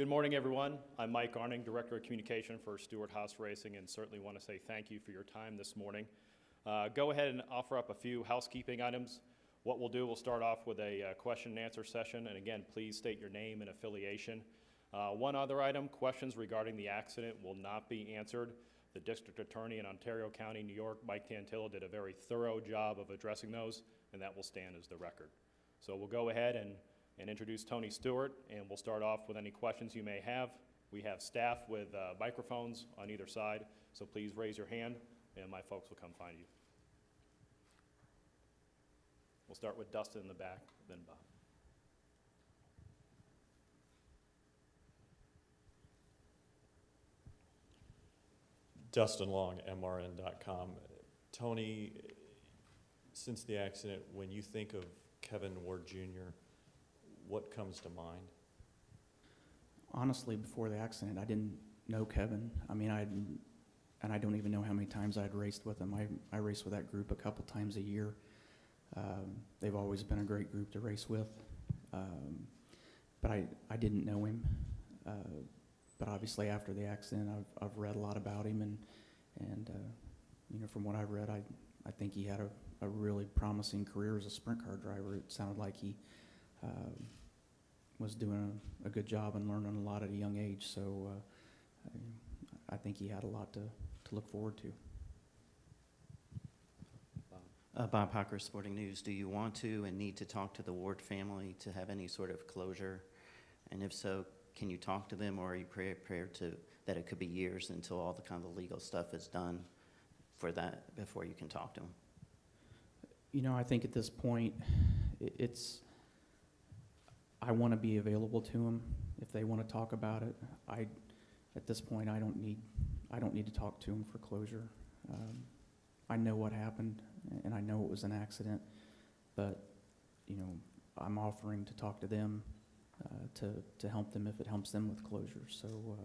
Good morning, everyone. I'm Mike Arning, Director of Communication for Stewart Haas Racing, and certainly want to say thank you for your time this morning. Go ahead and offer up a few housekeeping items. What we'll do, we'll start off with a question and answer session, and again, please state your name and affiliation. One other item, questions regarding the accident will not be answered. The District Attorney in Ontario County, New York, Mike Tantillo, did a very thorough job of addressing those, and that will stand as the record. So we'll go ahead and introduce Tony Stewart, and we'll start off with any questions you may have. We have staff with microphones on either side, so please raise your hand, and my folks will come find you. We'll start with Dustin in the back, then Bob. Dustin Long, MRN.com. Tony, since the accident, when you think of Kevin Ward Jr., what comes to mind? Honestly, before the accident, I didn't know Kevin. I mean, I don't even know how many times I'd raced with him. I race with that group a couple times a year. They've always been a great group to race with. But I didn't know him. But obviously after the accident, I've read a lot about him, and you know, from what I've read, I think he had a really promising career as a sprint car driver. It sounded like he was doing a good job and learning a lot at a young age. So I think he had a lot to look forward to. Bob Hocker, Sporting News. Do you want to and need to talk to the Ward family to have any sort of closure? And if so, can you talk to them, or are you prepared to that it could be years until all the kind of legal stuff is done for that before you can talk to them? You know, I think at this point, I want to be available to them if they want to talk about it. At this point, I don't need to talk to them for closure. I know what happened, and I know it was an accident, but you know, I'm offering to talk to them to help them if it helps them with closure. So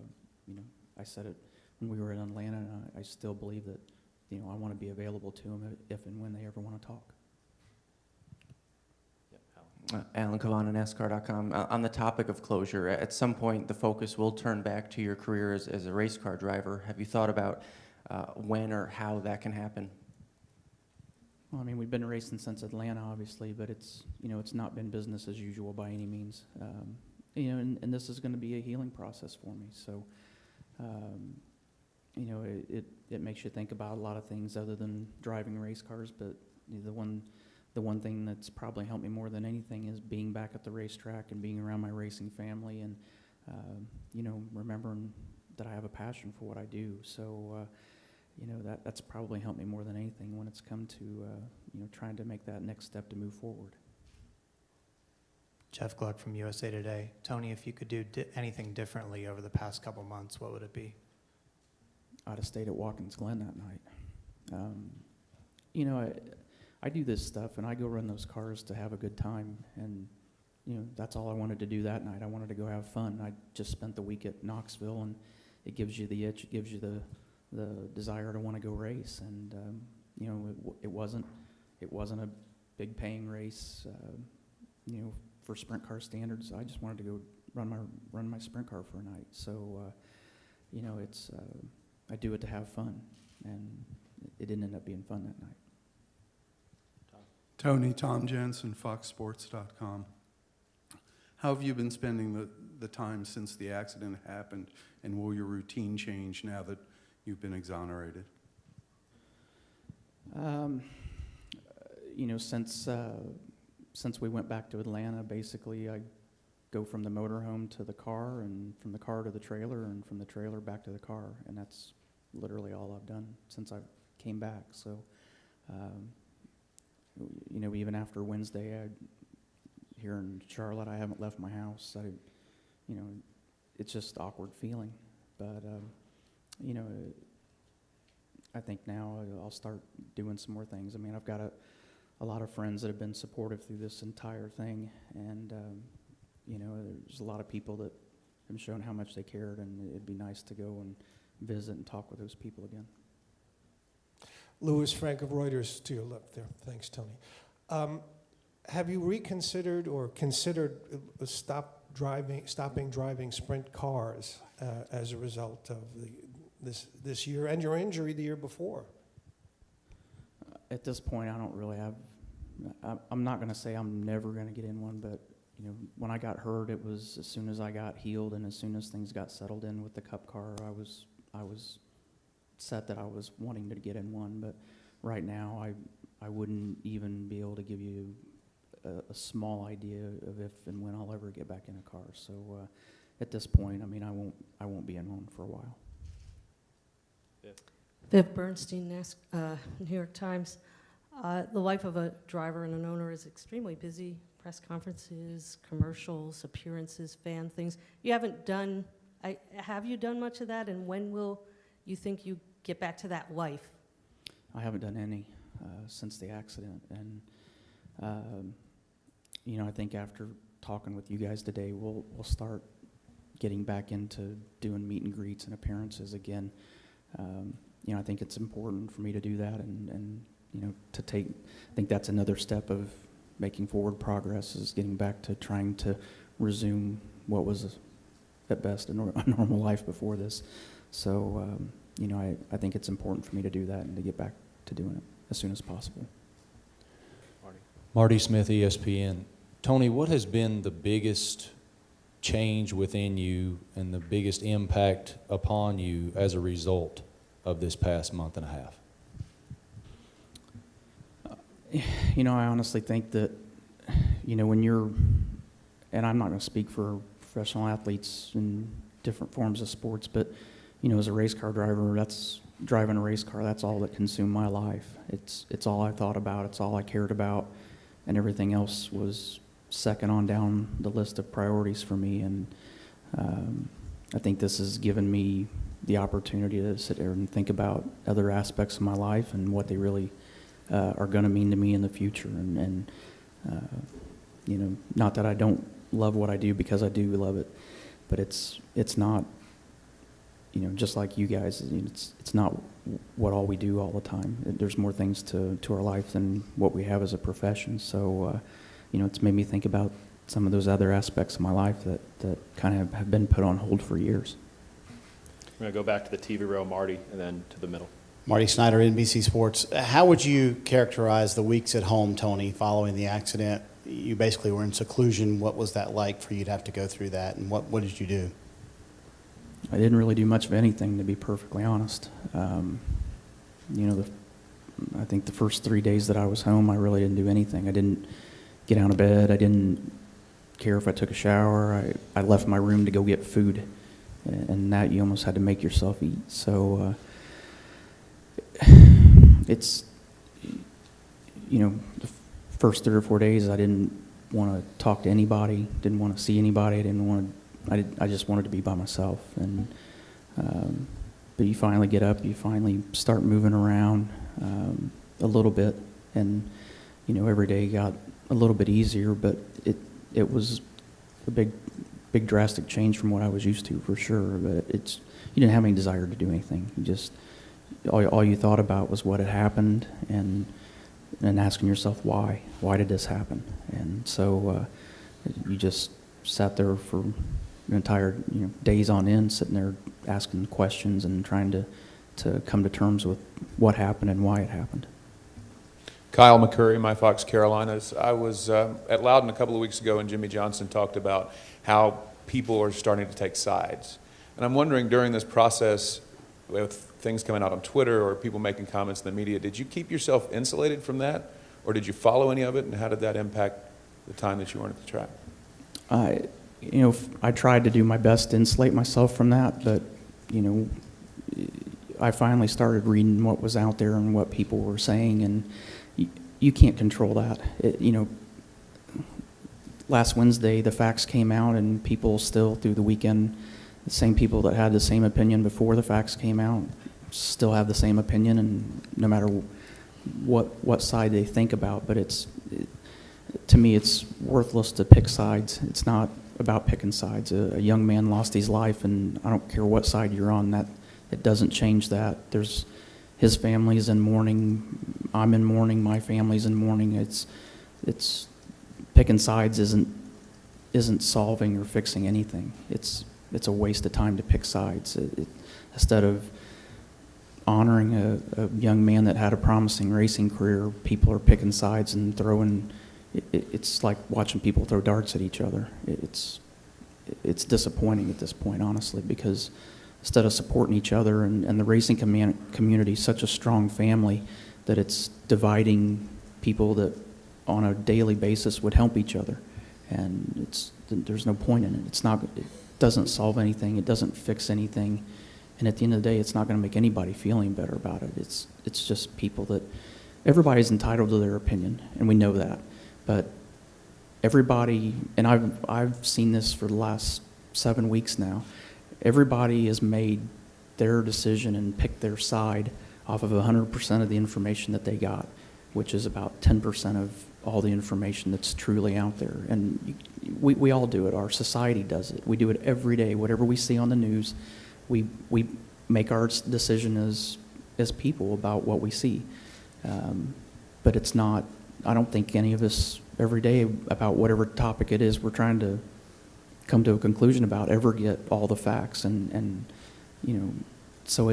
you know, I said it when we were in Atlanta, and I still believe that, you know, I want to be available to them if and when they ever want to talk. Alan Cavan, NASCAR.com. On the topic of closure, at some point the focus will turn back to your career as a race car driver. Have you thought about when or how that can happen? Well, I mean, we've been racing since Atlanta, obviously, but it's, you know, it's not been business as usual by any means. You know, and this is going to be a healing process for me. So, you know, it makes you think about a lot of things other than driving race cars. But the one thing that's probably helped me more than anything is being back at the racetrack and being around my racing family, and you know, remembering that I have a passion for what I do. So, you know, that's probably helped me more than anything when it's come to you know, trying to make that next step to move forward. Jeff Gluck from USA Today. Tony, if you could do anything differently over the past couple months, what would it be? I'd have stayed at Watkins Glen that night. You know, I do this stuff, and I go run those cars to have a good time, and you know, that's all I wanted to do that night. I wanted to go have fun. I just spent the week at Knoxville, and it gives you the itch, it gives you the desire to want to go race. And you know, it wasn't a big paying race, you know, for sprint car standards. I just wanted to go run my sprint car for a night. So you know, it's I do it to have fun, and it didn't end up being fun that night. Tony, Tom Jensen, FoxSports.com. How have you been spending the time since the accident happened, and will your routine change now that you've been exonerated? You know, since we went back to Atlanta, basically I go from the motorhome to the car, and from the car to the trailer, and from the trailer back to the car, and that's literally all I've done since I came back. So, you know, even after Wednesday, here in Charlotte, I haven't left my house. You know, it's just awkward feeling, but you know, I think now I'll start doing some more things. I mean, I've got a lot of friends that have been supportive through this entire thing, and you know, there's a lot of people that have shown how much they cared, and it'd be nice to go and visit and talk with those people again. Louis Frank of Reuters to your left there. Thanks, Tony. Have you reconsidered or considered stop stopping driving sprint cars as a result of this year and your injury the year before? At this point, I don't really have, I'm not going to say I'm never going to get in one, but you know, when I got hurt, it was as soon as I got healed and as soon as things got settled in with the Cup car, I was set that I was wanting to get in one. But right now, I wouldn't even be able to give you a small idea of if and when I'll ever get back in a car. So at this point, I mean, I won't be in one for a while. Viv Bernstein, New York Times. The life of a driver and an owner is extremely busy. Press conferences, commercials, appearances, fan things. You haven't done, have you done much of that? And when will you think you get back to that life? I haven't done any since the accident. And, you know, I think after talking with you guys today, we'll start getting back into doing meet and greets and appearances again. You know, I think it's important for me to do that and you know, I think that's another step of making forward progress, is getting back to trying to resume what was at best a normal life before this. So, you know, I think it's important for me to do that and to get back to doing it as soon as possible. Marty Smith, ESPN. Tony, what has been the biggest change within you and the biggest impact upon you as a result of this past month and a half? You know, I honestly think that, you know, when you're, and I'm not going to speak for professional athletes in different forms of sports, but, you know, as a race car driver, that's driving a race car, that's all that consumed my life. It's all I thought about, it's all I cared about, and everything else was second on down the list of priorities for me. And I think this has given me the opportunity to sit there and think about other aspects of my life and what they really are going to mean to me in the future. And you know, not that I don't love what I do, because I do love it, but it's not, you know, just like you guys, it's not what all we do all the time. There's more things to our life than what we have as a profession. So, you know, it's made me think about some of those other aspects of my life that kind of have been put on hold for years. We're going to go back to the TV row, Marty, and then to the middle. Marty Snyder, NBC Sports. How would you characterize the weeks at home, Tony, following the accident? You basically were in seclusion. What was that like for you to have to go through that, and what did you do? I didn't really do much of anything, to be perfectly honest. You know, I think the first 3 days that I was home, I really didn't do anything. I didn't get out of bed. I didn't care if I took a shower. I left my room to go get food, and that you almost had to make yourself eat. So it's, you know, the first 3 or 4 days I didn't want to talk to anybody, didn't want to see anybody, I just wanted to be by myself. And but you finally get up, you finally start moving around a little bit, and you know, every day got a little bit easier, but it was a big drastic change from what I was used to, for sure. But you didn't have any desire to do anything. You just, all you thought about was what had happened, and asking yourself why did this happen. And so you just sat there for an entire, you know, days on end, sitting there asking questions and trying to come to terms with what happened and why it happened. Kyle McCurry, My Fox Carolinas. I was at Loudon a couple of weeks ago, and Jimmy Johnson talked about how people are starting to take sides. And I'm wondering, during this process, with things coming out on Twitter or people making comments in the media, did you keep yourself insulated from that, or did you follow any of it, and how did that impact the time that you weren't at the track? You know, I tried to do my best to insulate myself from that, but, you know, I finally started reading what was out there and what people were saying, and you can't control that. You know, last Wednesday the facts came out, and people still, through the weekend, the same people that had the same opinion before the facts came out still have the same opinion, and no matter what side they think about. But to me, it's worthless to pick sides. It's not about picking sides. A young man lost his life, and I don't care what side you're on, that it doesn't change that. His family's in mourning, I'm in mourning, my family's in mourning. It's picking sides isn't solving or fixing anything. It's a waste of time to pick sides. Instead of honoring a young man that had a promising racing career, people are picking sides and throwing. It's like watching people throw darts at each other. It's disappointing at this point, honestly, because instead of supporting each other, and the racing community is such a strong family that it's dividing people that on a daily basis would help each other, and there's no point in it. It doesn't solve anything. It doesn't fix anything, and at the end of the day, it's not going to make anybody feel any better about it. It's just people that everybody's entitled to their opinion, and we know that, but everybody, and I've seen this for the last 7 weeks now. Everybody has made their decision and picked their side off of 100% of the information that they got, which is about 10% of all the information that's truly out there. And we all do it. Our society does it. We do it every day. Whatever we see on the news, we make our decision as people about what we see. But it's not, I don't think any of us every day about whatever topic it is we're trying to come to a conclusion about ever get all the facts. And you know, so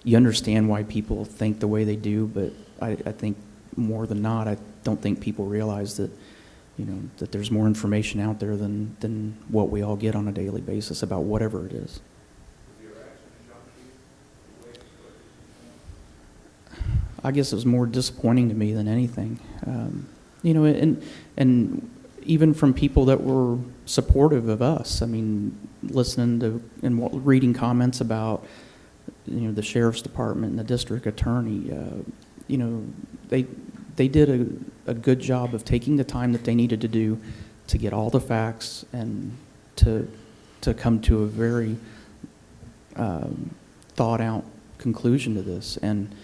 you understand why people think the way they do, but I think more than not, I don't think people realize that, you know, that there's more information out there than what we all get on a daily basis about whatever it is. I guess it was more disappointing to me than anything. You know, and even from people that were supportive of us. I mean, listening to and reading comments about, you know, the sheriff's department and the district attorney. You know, they did a good job of taking the time that they needed to do to get all the facts and to come to a very thought out conclusion to this. And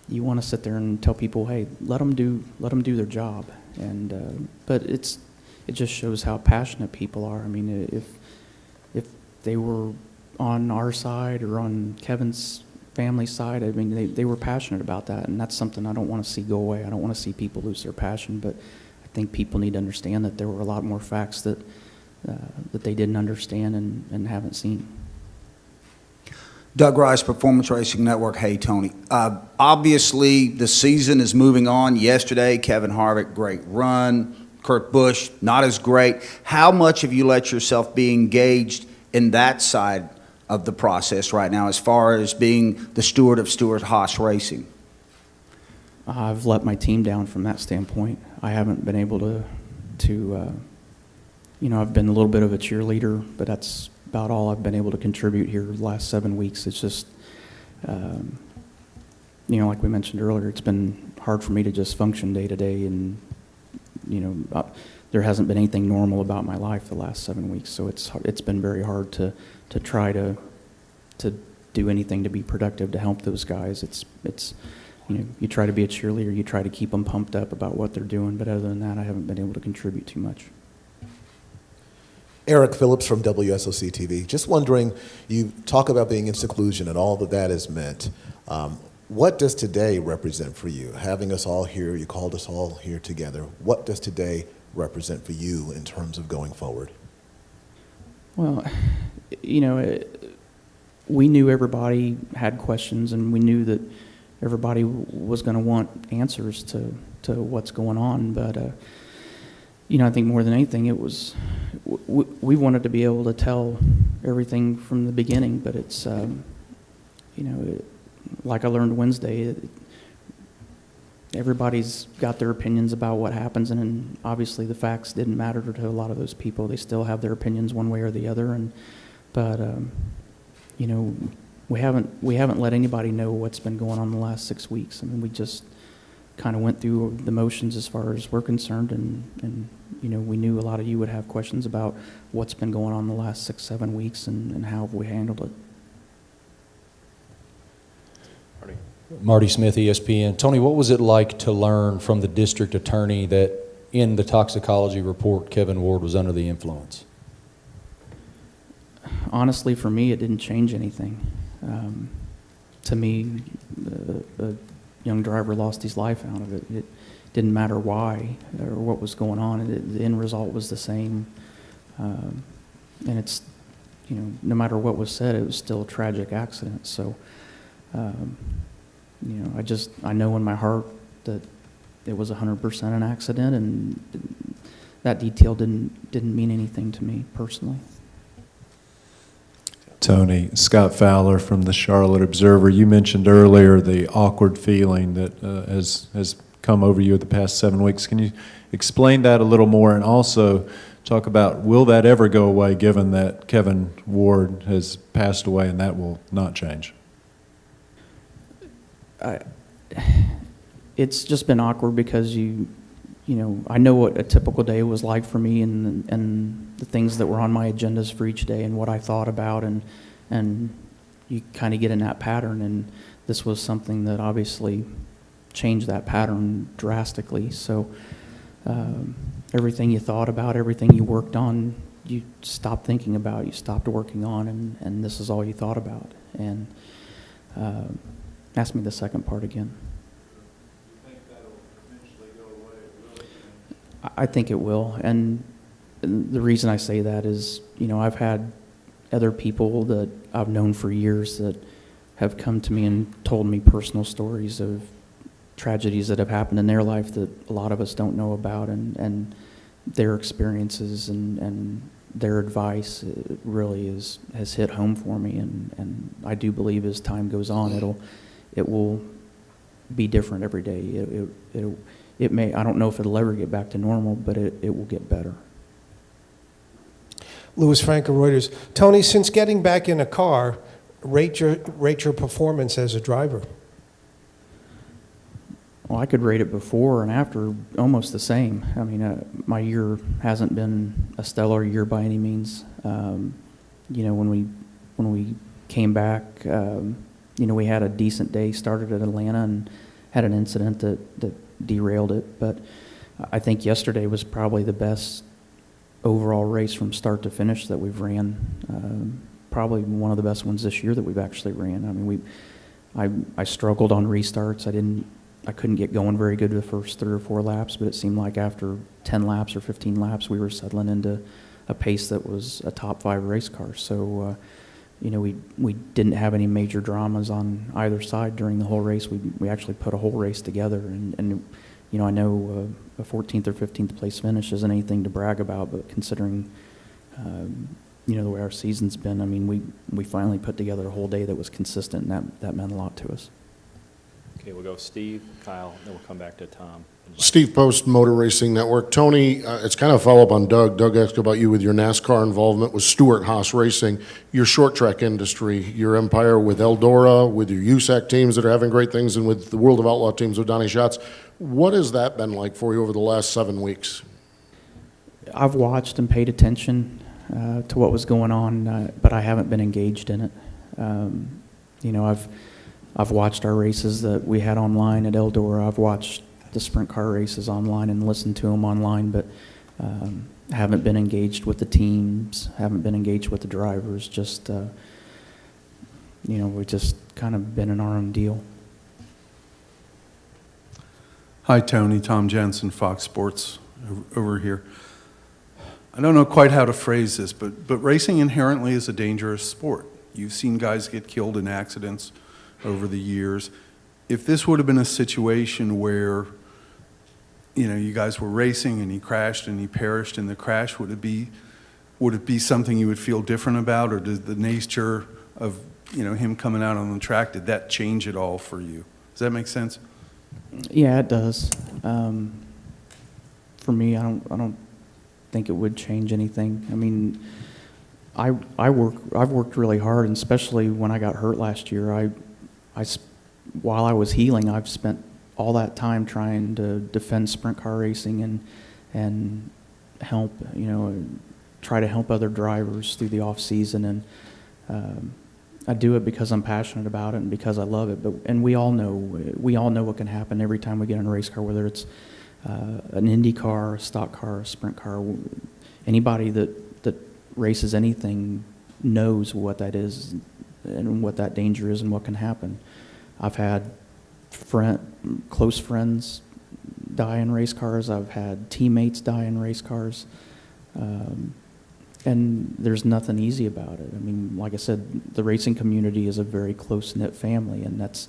you want to sit there and tell people, hey, let them do their job. And but it just shows how passionate people are. I mean, if they were on our side or on Kevin's family side, I mean, they were passionate about that, and that's something I don't want to see go away. I don't want to see people lose their passion, but I think people need to understand that there were a lot more facts that they didn't understand and haven't seen. Doug Rice, Performance Racing Network. Hey, Tony. Obviously, the season is moving on. Yesterday, Kevin Harvick, great run. Kurt Busch, not as great. How much have you let yourself be engaged in that side of the process right now, as far as being the steward of Stewart-Haas Racing? I've let my team down from that standpoint. I haven't been able to you know, I've been a little bit of a cheerleader, but that's about all I've been able to contribute here the last 7 weeks. It's just, you know, like we mentioned earlier, it's been hard for me to just function day to day, and, you know, there hasn't been anything normal about my life the last 7 weeks, so it's been very hard to try to do anything to be productive to help those guys. It's you know, you try to be a cheerleader, you try to keep them pumped up about what they're doing, but other than that, I haven't been able to contribute too much. Eric Phillips from WSOC TV. Just wondering, you talk about being in seclusion and all that has meant. What does today represent for you? Having us all here, you called us all here together. What does today represent for you in terms of going forward? Well, you know, we knew everybody had questions, and we knew that everybody was going to want answers to what's going on. But, you know, I think more than anything, it was we wanted to be able to tell everything from the beginning. But it's, you know, like I learned Wednesday, everybody's got their opinions about what happens, and obviously the facts didn't matter to a lot of those people. They still have their opinions one way or the other, but you know, we haven't let anybody know what's been going on the last 6 weeks. I mean, we just kind of went through the motions as far as we're concerned, and you know, we knew a lot of you would have questions about what's been going on the last 6-7 weeks and how have we handled it. Marty Smith, ESPN. Tony, what was it like to learn from the district attorney that in the toxicology report, Kevin Ward was under the influence? Honestly, for me, it didn't change anything. To me, a young driver lost his life out of it. didn't matter why or what was going on. The end result was the same. And it's, you know, no matter what was said, it was still a tragic accident. So, you know, I know in my heart that it was 100% an accident, and that detail didn't mean anything to me personally. Tony, Scott Fowler from the Charlotte Observer. You mentioned earlier the awkward feeling that has come over you the past 7 weeks. Can you explain that a little more, and also talk about, will that ever go away given that Kevin Ward has passed away and that will not change? It's just been awkward because you know, I know what a typical day was like for me, and the things that were on my agendas for each day and what I thought about, and you kind of get in that pattern, and this was something that obviously changed that pattern drastically. So everything you thought about, everything you worked on, you stopped thinking about, you stopped working on, and this is all you thought about. And ask me the second part again. I think it will, and the reason I say that is, you know, I've had other people that I've known for years that have come to me and told me personal stories of tragedies that have happened in their life that a lot of us don't know about, and their experiences and their advice really has hit home for me, and I do believe as time goes on, it will be different every day. It may, I don't know if it'll ever get back to normal, but it will get better. Louis Franco, Reuters. Tony, since getting back in a car, rate your performance as a driver. Well, I could rate it before and after almost the same. I mean, my year hasn't been a stellar year by any means. You know, when we came back, you know, we had a decent day, started at Atlanta, and had an incident that derailed it. But I think yesterday was probably the best overall race from start to finish that we've ran. Probably one of the best ones this year that we've actually ran. I mean, I struggled on restarts. I couldn't get going very good the first 3 or 4 laps, but it seemed like after 10 laps or 15 laps, we were settling into a pace that was a top 5 race car. So, you know, we didn't have any major dramas on either side during the whole race. We actually put a whole race together, and you know, I know a 14th or 15th place finish isn't anything to brag about, but considering you know, the way our season's been, I mean, we finally put together a whole day that was consistent, and that meant a lot to us. Okay, we'll go Steve, Kyle, then we'll come back to Tom. Steve Post, Motor Racing Network. Tony, it's kind of a follow-up on Doug. Doug asked about you with your NASCAR involvement with Stewart Haas Racing, your short track industry, your empire with Eldora, with your USAC teams that are having great things, and with the World of Outlaw teams with Donnie Schatz. What has that been like for you over the last 7 weeks? I've watched and paid attention to what was going on, but I haven't been engaged in it. You know, I've watched our races that we had online at Eldora. I've watched the sprint car races online and listened to them online, but haven't been engaged with the teams, haven't been engaged with the drivers. Just, you know, we've just kind of been in our own deal. Hi, Tony. Tom Jensen, Fox Sports, over here. I don't know quite how to phrase this, but racing inherently is a dangerous sport. You've seen guys get killed in accidents over the years. If this would have been a situation where, you know, you guys were racing and he crashed and he perished in the crash, would it be something you would feel different about, or does the nature of, you know, him coming out on the track, did that change it all for you? Does that make sense? Yeah, it does. For me, I don't think it would change anything. I mean, I've worked really hard, and especially when I got hurt last year, while I was healing, I've spent all that time trying to defend sprint car racing and help, you know, try to help other drivers through the off season. And I do it because I'm passionate about it and because I love it. And we all know what can happen every time we get in a race car, whether it's an Indy car, a stock car, a sprint car. Anybody that races anything knows what that is and what that danger is and what can happen. I've had close friends die in race cars. I've had teammates die in race cars. And there's nothing easy about it. I mean, like I said, the racing community is a very close-knit family, and that's,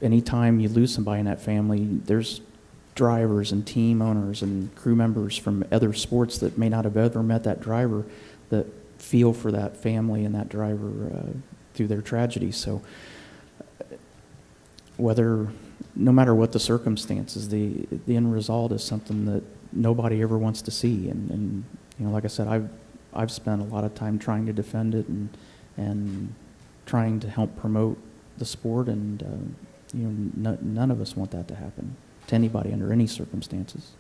anytime you lose somebody in that family, there's drivers and team owners and crew members from other sports that may not have ever met that driver that feel for that family and that driver through their tragedy. So no matter what the circumstances, the end result is something that nobody ever wants to see. And you know, like I said, I've spent a lot of time trying to defend it and trying to help promote the sport, and you know, none of us want that to happen to anybody under any circumstances.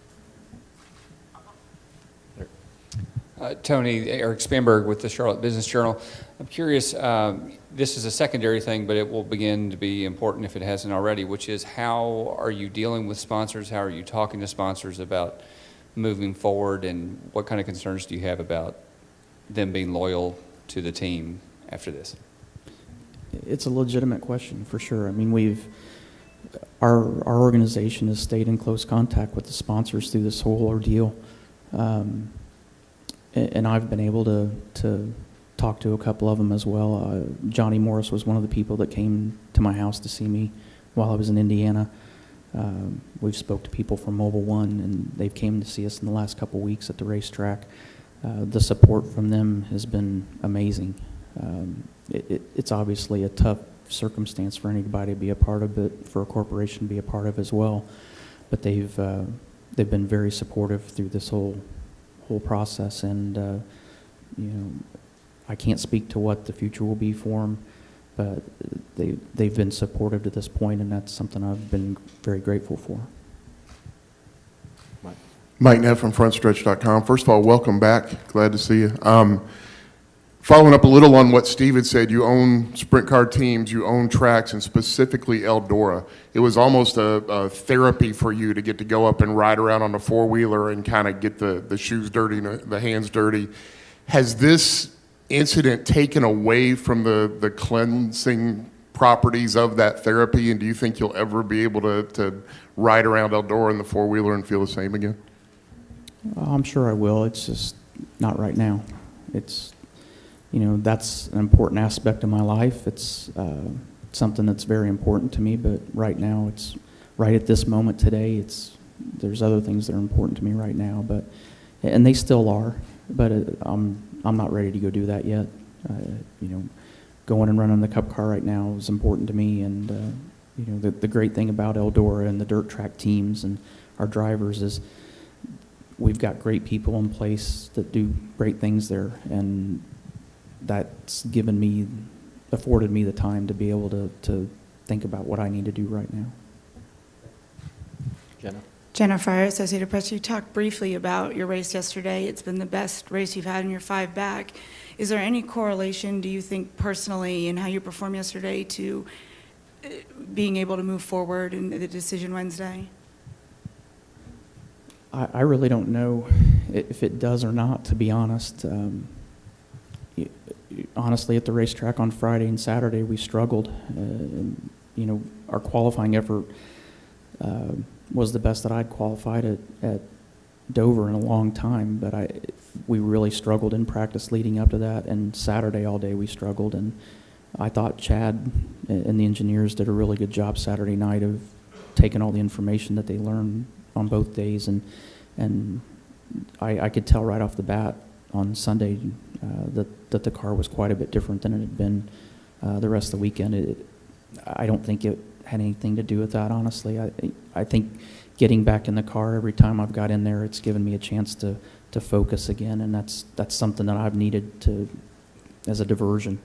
Tony, Eric Spanberg with the Charlotte Business Journal. I'm curious, this is a secondary thing, but it will begin to be important if it hasn't already, which is how are you dealing with sponsors? How are you talking to sponsors about moving forward, and what kind of concerns do you have about them being loyal to the team after this? It's a legitimate question, for sure. I mean, our organization has stayed in close contact with the sponsors through this whole ordeal. And I've been able to talk to a couple of them as well. Johnny Morris was one of the people that came to my house to see me while I was in Indiana. We've spoke to people from Mobile One, and they've came to see us in the last couple weeks at the racetrack. The support from them has been amazing. It's obviously a tough circumstance for anybody to be a part of, but for a corporation to be a part of as well. But they've been very supportive through this whole process, and you know, I can't speak to what the future will be for them, but they've been supportive to this point, and that's something I've been very grateful for. Mike Neff from FrontStretch.com. First of all, welcome back. Glad to see you. Following up a little on what Steve had said, you own sprint car teams, you own tracks, and specifically Eldora. It was almost a therapy for you to get to go up and ride around on the four-wheeler and kind of get the shoes dirty, the hands dirty. Has this incident taken away from the cleansing properties of that therapy, and do you think you'll ever be able to ride around Eldora in the four-wheeler and feel the same again? I'm sure I will. It's just not right now. It's, you know, that's an important aspect of my life. It's something that's very important to me, but right now, it's right at this moment today, there's other things that are important to me right now, and they still are, but I'm not ready to go do that yet. You know, going and running the Cup car right now is important to me, and you know, the great thing about Eldora and the dirt track teams and our drivers is we've got great people in place that do great things there, and that's afforded me the time to be able to think about what I need to do right now. Jennifer, Associated Press, you talked briefly about your race yesterday. It's been the best race you've had in your 5 back. Is there any correlation, do you think, personally, in how you performed yesterday to being able to move forward in the decision Wednesday? I really don't know if it does or not, to be honest. Honestly, at the racetrack on Friday and Saturday, we struggled. You know, our qualifying effort was the best that I'd qualified at Dover in a long time, but we really struggled in practice leading up to that, and Saturday all day we struggled, and I thought Chad and the engineers did a really good job Saturday night of taking all the information that they learned on both days, and I could tell right off the bat on Sunday that the car was quite a bit different than it had been the rest of the weekend. I don't think it had anything to do with that, honestly. I think getting back in the car every time I've got in there, it's given me a chance to focus again, and that's something that I've needed as a diversion.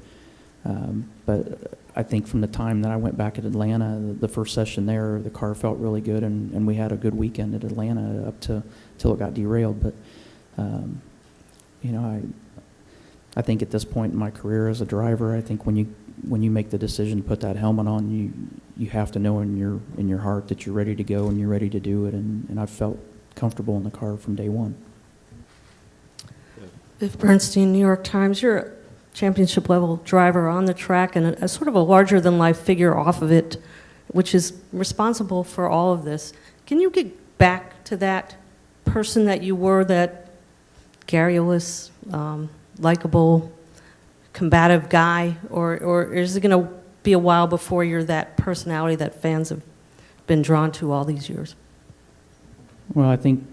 But I think from the time that I went back at Atlanta, the first session there, the car felt really good, and we had a good weekend at Atlanta up till it got derailed. But you know, I think at this point in my career as a driver, I think when you make the decision to put that helmet on, you have to know in your heart that you're ready to go and you're ready to do it, and I've felt comfortable in the car from day one. Biff Bernstein, New York Times. You're a championship level driver on the track and a sort of a larger than life figure off of it which is responsible for all of this. Can you get back to that person that you were, that garrulous, likable, combative guy, or is it going to be a while before you're that personality that fans have been drawn to all these years? Well, I think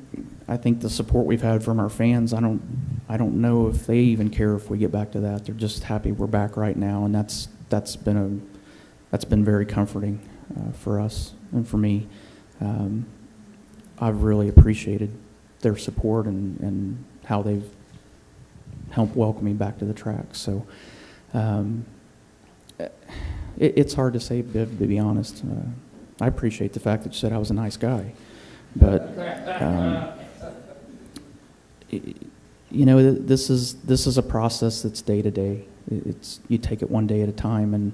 the support we've had from our fans, I don't know if they even care if we get back to that. They're just happy we're back right now, and that's been very comforting for us and for me. I've really appreciated their support and how they've helped welcome me back to the track. So it's hard to say, Biv, to be honest. I appreciate the fact that you said I was a nice guy, but you know, this is a process that's day to day. You take it one day at a time, and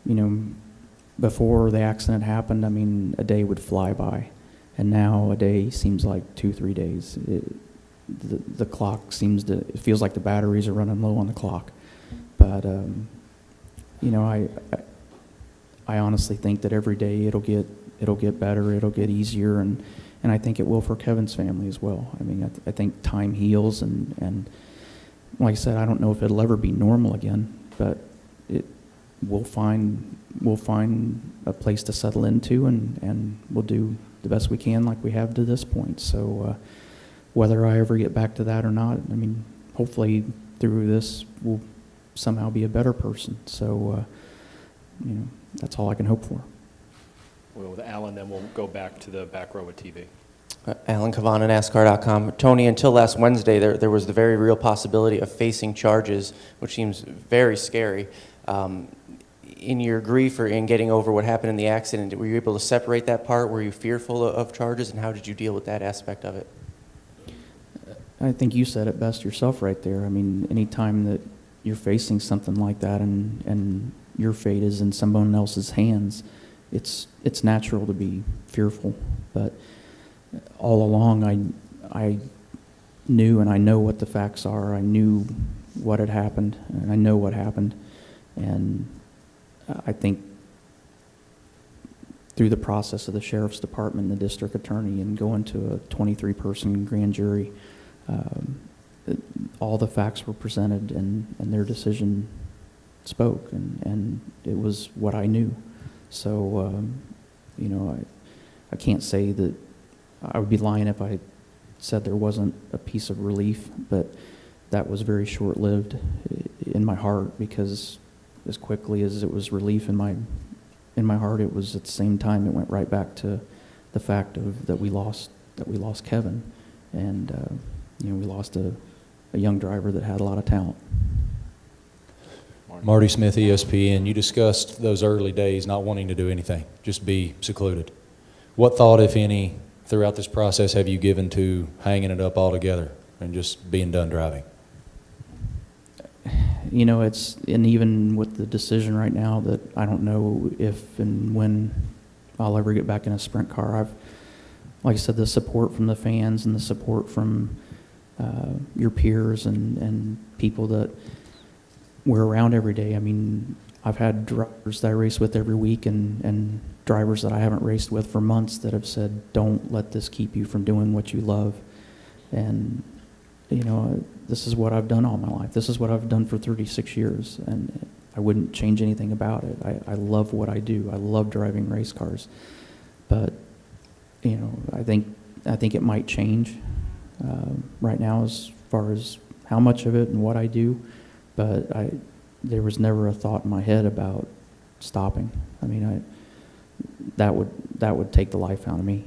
you know, before the accident happened, I mean, a day would fly by, and now a day seems like 2-3 days. The clock it feels like the batteries are running low on the clock. But you know, I honestly think that every day it'll get better, it'll get easier, and I think it will for Kevin's family as well. I mean, I think time heals, and like I said, I don't know if it'll ever be normal again, but we'll find a place to settle into, and we'll do the best we can like we have to this point. So whether I ever get back to that or not, I mean, hopefully through this we'll somehow be a better person. So you know, that's all I can hope for. Well, with Alan, then we'll go back to the back row of TV. Alan Cavanna, NASCAR.com. Tony, until last Wednesday, there was the very real possibility of facing charges, which seems very scary. In your grief or in getting over what happened in the accident, were you able to separate that part? Were you fearful of charges, and how did you deal with that aspect of it? I think you said it best yourself right there. I mean, anytime that you're facing something like that and your fate is in someone else's hands, it's natural to be fearful. But all along, I knew, and I know what the facts are. I knew what had happened, and I know what happened. And I think through the process of the sheriff's department and the district attorney and going to a 23-person grand jury, all the facts were presented, and their decision spoke, and it was what I knew. So, you know, I can't say that I would be lying if I said there wasn't a piece of relief, but that was very short-lived in my heart, because as quickly as it was relief in my heart, it was at the same time it went right back to the fact that we lost Kevin, and you know, we lost a young driver that had a lot of talent. Marty Smith, ESPN, you discussed those early days not wanting to do anything, just be secluded. What thought, if any, throughout this process have you given to hanging it up altogether and just being done driving? You know, and even with the decision right now that I don't know if and when I'll ever get back in a sprint car. Like I said, the support from the fans and the support from your peers and people that we're around every day. I mean, I've had drivers that I race with every week and drivers that I haven't raced with for months that have said, don't let this keep you from doing what you love. And, you know, this is what I've done all my life. This is what I've done for 36 years, and I wouldn't change anything about it. I love what I do. I love driving race cars. But, you know, I think it might change right now as far as how much of it and what I do, but there was never a thought in my head about stopping. I mean, that would take the life out of me.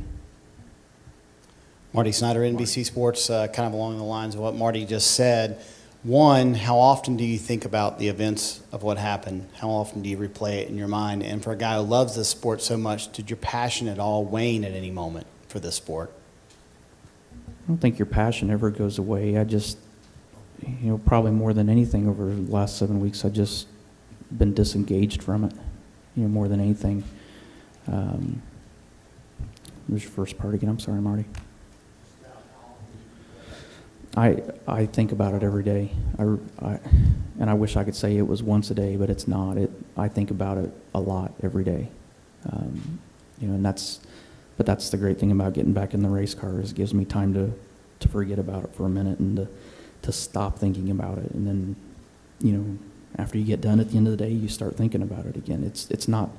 Marty Snyder, NBC Sports, kind of along the lines of what Marty just said. One, how often do you think about the events of what happened? How often do you replay it in your mind? And for a guy who loves this sport so much, did your passion at all wane at any moment for this sport? I don't think your passion ever goes away. I just, you know, probably more than anything over the last 7 weeks, I've just been disengaged from it, you know, more than anything. Where's your first part again? I'm sorry, Marty. I think about it every day. And I wish I could say it was once a day, but it's not. I think about it a lot every day. And but that's the great thing about getting back in the race car is it gives me time to forget about it for a minute and to stop thinking about it. And then, after you get done at the end of the day, you start thinking about it again. It's not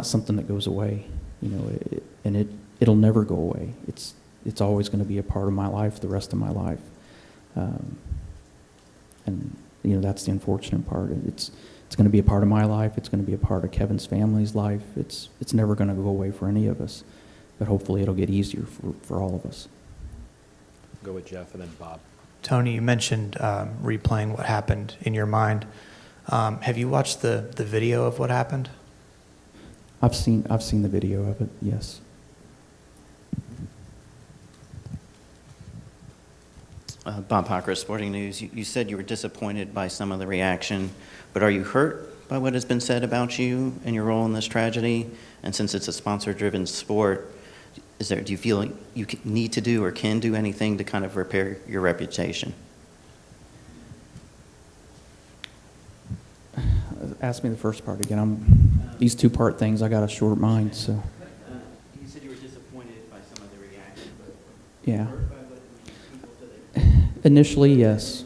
something that goes away, and it'll never go away. It's always going to be a part of my life the rest of my life. And that's the unfortunate part. It's going to be a part of my life. It's going to be a part of Kevin's family's life. It's never going to go away for any of us, but hopefully it'll get easier for all of us. Go with Jeff and then Bob. Tony, you mentioned replaying what happened in your mind. Have you watched the video of what happened? I've seen the video of it, yes. Bob Hocker, Sporting News. You said you were disappointed by some of the reaction, but are you hurt by what has been said about you and your role in this tragedy? And since it's a sponsor-driven sport, do you feel like you need to do or can do anything to kind of repair your reputation? Ask me the first part again. These two-part things, I got a short mind, so. You said you were disappointed by some of the reaction, but Yeah. Initially, yes.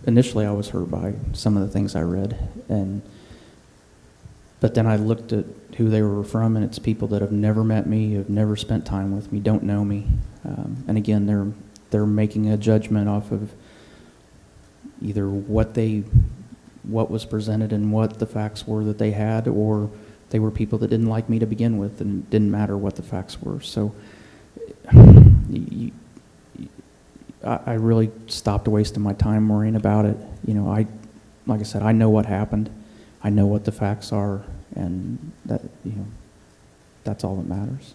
Initially, I was hurt by some of the things I read, but then I looked at who they were from, and it's people that have never met me, have never spent time with me, don't know me, and again, they're making a judgment off of either what was presented and what the facts were that they had, or they were people that didn't like me to begin with, and it didn't matter what the facts were. So I really stopped wasting my time worrying about it. Like I said, I know what happened. I know what the facts are, and that's all that matters.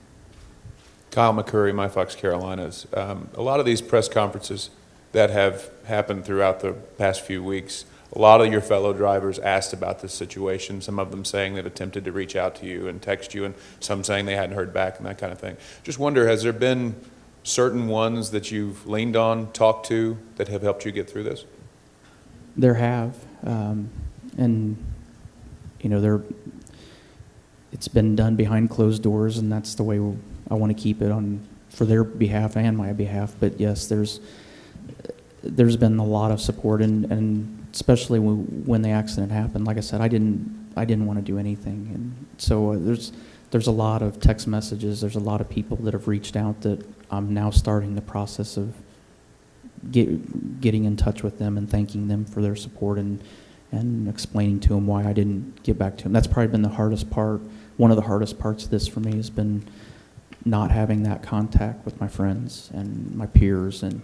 Kyle McCurry, My Fox Carolinas. A lot of these press conferences that have happened throughout the past few weeks, a lot of your fellow drivers asked about this situation, some of them saying they've attempted to reach out to you and text you, and some saying they hadn't heard back and that kind of thing. Just wonder, has there been certain ones that you've leaned on, talked to, that have helped you get through this? There have, and it's been done behind closed doors, and that's the way I want to keep it on for their behalf and my behalf. But yes, there's been a lot of support, and especially when the accident happened. Like I said, I didn't want to do anything, and so there's a lot of text messages. There's a lot of people that have reached out that I'm now starting the process of getting in touch with them and thanking them for their support and explaining to them why I didn't get back to them. That's probably been the hardest part. One of the hardest parts of this for me has been not having that contact with my friends and my peers, and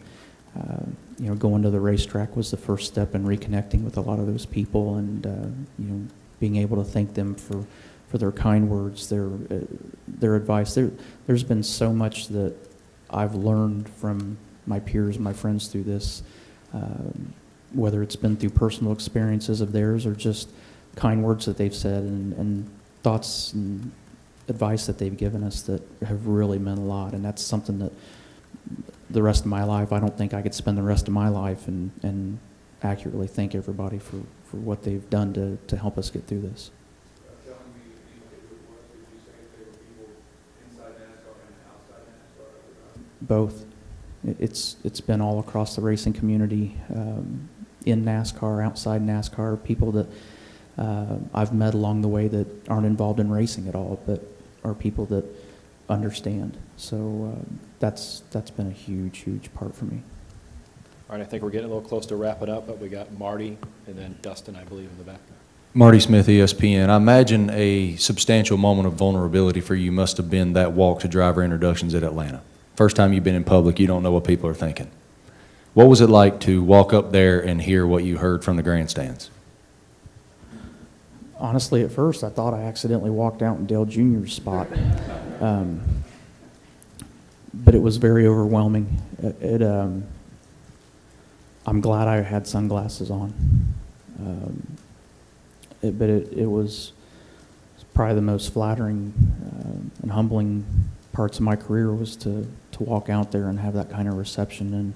going to the racetrack was the first step in reconnecting with a lot of those people, and being able to thank them for their kind words, their advice. There's been so much that I've learned from my peers, my friends through this, whether it's been through personal experiences of theirs or just kind words that they've said and thoughts and advice that they've given us that have really meant a lot. And that's something that the rest of my life, I don't think I could spend the rest of my life and accurately thank everybody for what they've done to help us get through this. Both. It's been all across the racing community, in NASCAR, outside NASCAR, people that I've met along the way that aren't involved in racing at all, but are people that understand. So that's been a huge, huge part for me. All right, I think we're getting a little close to wrapping up, but we got Marty and then Dustin, I believe, in the back. Marty Smith, ESPN. I imagine a substantial moment of vulnerability for you must have been that walk to driver introductions at Atlanta. First time you've been in public, you don't know what people are thinking. What was it like to walk up there and hear what you heard from the grandstands? Honestly, at first, I thought I accidentally walked out in Dale Jr.'s spot. But it was very overwhelming. I'm glad I had sunglasses on. But it was probably the most flattering and humbling parts of my career was to walk out there and have that kind of reception, and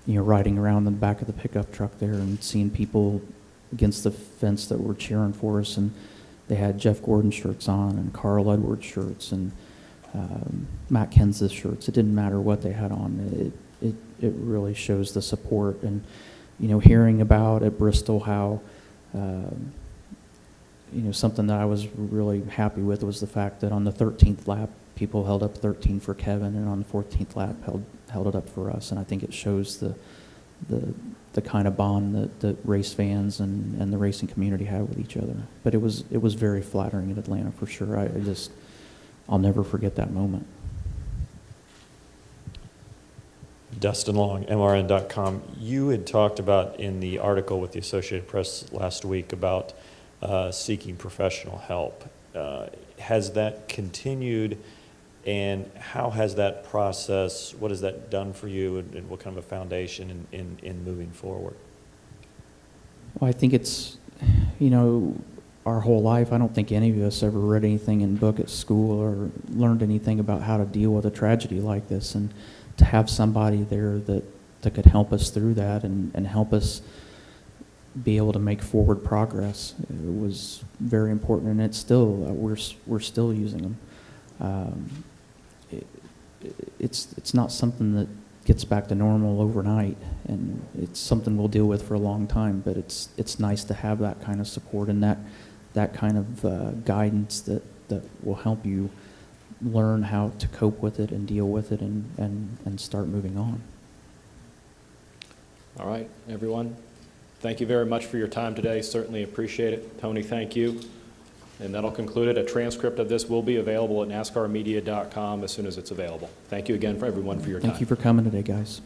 riding around the back of the pickup truck there and seeing people against the fence that were cheering for us, and they had Jeff Gordon shirts on and Carl Edwards shirts and Matt Kenseth shirts. It didn't matter what they had on. It really shows the support. And, you know, hearing about at Bristol how, you know, something that I was really happy with was the fact that on the 13th lap, people held up 13 for Kevin, and on the 14th lap held it up for us. And I think it shows the kind of bond that race fans and the racing community have with each other. But it was very flattering in Atlanta for sure. I'll never forget that moment. Dustin Long, MRN.com. You had talked about in the article with the Associated Press last week about seeking professional help. Has that continued, and how has that process, what has that done for you, and what kind of a foundation in moving forward? Well, I think it's, you know, our whole life, I don't think any of us ever read anything in book at school or learned anything about how to deal with a tragedy like this. And to have somebody there that could help us through that and help us be able to make forward progress, it was very important. And it's still, we're still using them. It's not something that gets back to normal overnight, and it's something we'll deal with for a long time, but it's nice to have that kind of support and that kind of guidance that will help you learn how to cope with it and deal with it and start moving on. All right, everyone. Thank you very much for your time today. Certainly appreciate it. Tony, thank you. And that'll conclude it. A transcript of this will be available at NASCARmedia.com as soon as it's available. Thank you again for everyone for your time. Thank you for coming today, guys.